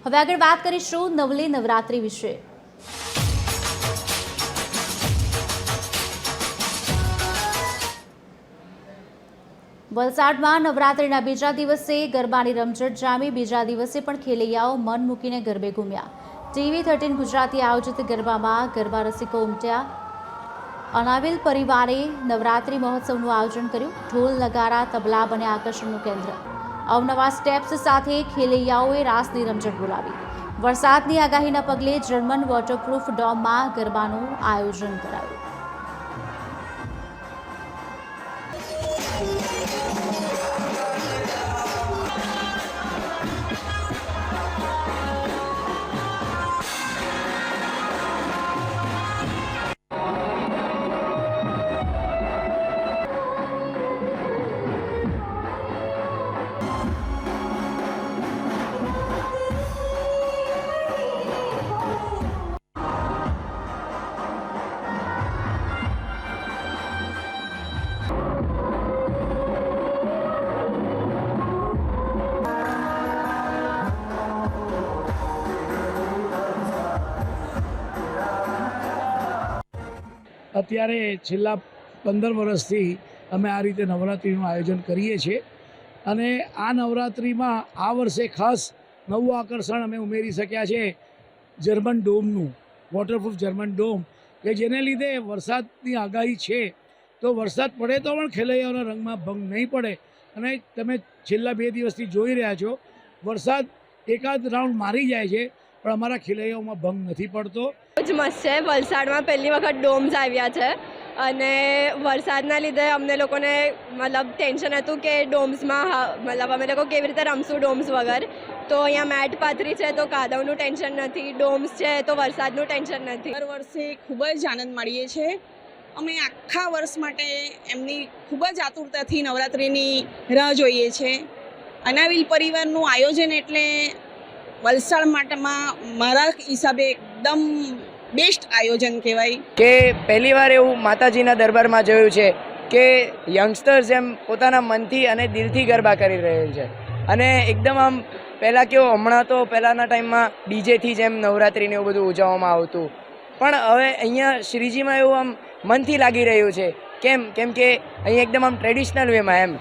હવે આગળ વાત કરીશું નવલી નવરાત્રી વિશે। વલસાડમાં નવરાત્રીના બીજા દિવસે ગરબાની રમઝટ જામી। બીજા દિવસે પણ ખેલૈયાઓ મન મૂકીને ગરબે ઘૂમ્યા। ટીવી 13 ગુજરાતી આયોજિત ગરબામાં ગરબા રસિકો ઉમટ્યા। અનાવિલ પરિવારે નવરાત્રી મહોત્સવનું આયોજન કર્યું। ઢોલ નગારા તબલા બને આકર્ષણનું કેન્દ્ર। અવનવા સ્ટેપ્સ સાથે ખેલૈયાઓએ રાસની રમઝટ બોલાવી। વરસાદની આગાહીના પગલે જર્મન વોટરપ્રૂફ ડોમમાં ગરબાનું આયોજન કરાયું। અત્યારે છેલ્લા 15 વર્ષથી અમે આ રીતે નવરાત્રિનું આયોજન કરીએ છીએ અને આ નવરાત્રિમાં આ વર્ષે ખાસ નવું આકર્ષણ અમે ઉમેરી શક્યા છે જર્મન ડોમનું, વોટરપ્રૂફ જર્મન ડોમ, કે જેને લીધે વરસાદની આગાહી છે તો વરસાદ પડે તો પણ ખેલૈયાઓના રંગમાં ભંગ નહીં પડે। અને તમે છેલ્લા 2 દિવસથી જોઈ રહ્યા છો વરસાદ એકાદ રાઉન્ડ મારી જાય છે પણ અમારા ખેલૈયાઓમાં ભંગ નથી પડતો। જ મસ્ત છે। વલસાડમાં પહેલી વખત ડોમ્સ આવ્યા છે અને વરસાદના લીધે અમને લોકોને મતલબ ટેન્શન હતું કે ડોમ્સમાં મતલબ અમે લોકો કેવી રીતે રમશું ડોમ્સ વગર। તો અહીંયા મેટ પાથરી છે તો કાદવનું ટેન્શન નથી, ડોમ્સ છે તો વરસાદનું ટેન્શન નથી। દર વર્ષે ખૂબ જ આનંદ માણીએ છીએ। અમે આખા વર્ષ માટે એમની ખૂબ જ આતુરતાથી નવરાત્રિની રાહ જોઈએ છીએ। અનાવિલ પરિવારનું આયોજન એટલે વલસાડ માટેમાં મારા હિસાબે એકદમ બેસ્ટ આયોજન કહેવાય કે પહેલી વાર એવું માતાજીના દરબારમાં જોયું છે કે યંગસ્ટર્સ એમ પોતાના મનથી અને દિલથી ગરબા કરી રહેલ છે। અને એકદમ આમ પહેલાં કેવું, હમણાં તો પહેલાંના ટાઈમમાં ડીજેથી જ એમ નવરાત્રિને એવું બધું ઉજવવામાં આવતું, પણ હવે અહીંયા શ્રીજીમાં એવું આમ મનથી લાગી રહ્યું છે। કેમ કે અહીંયા એકદમ આમ ટ્રેડિશનલ વેમાં એમ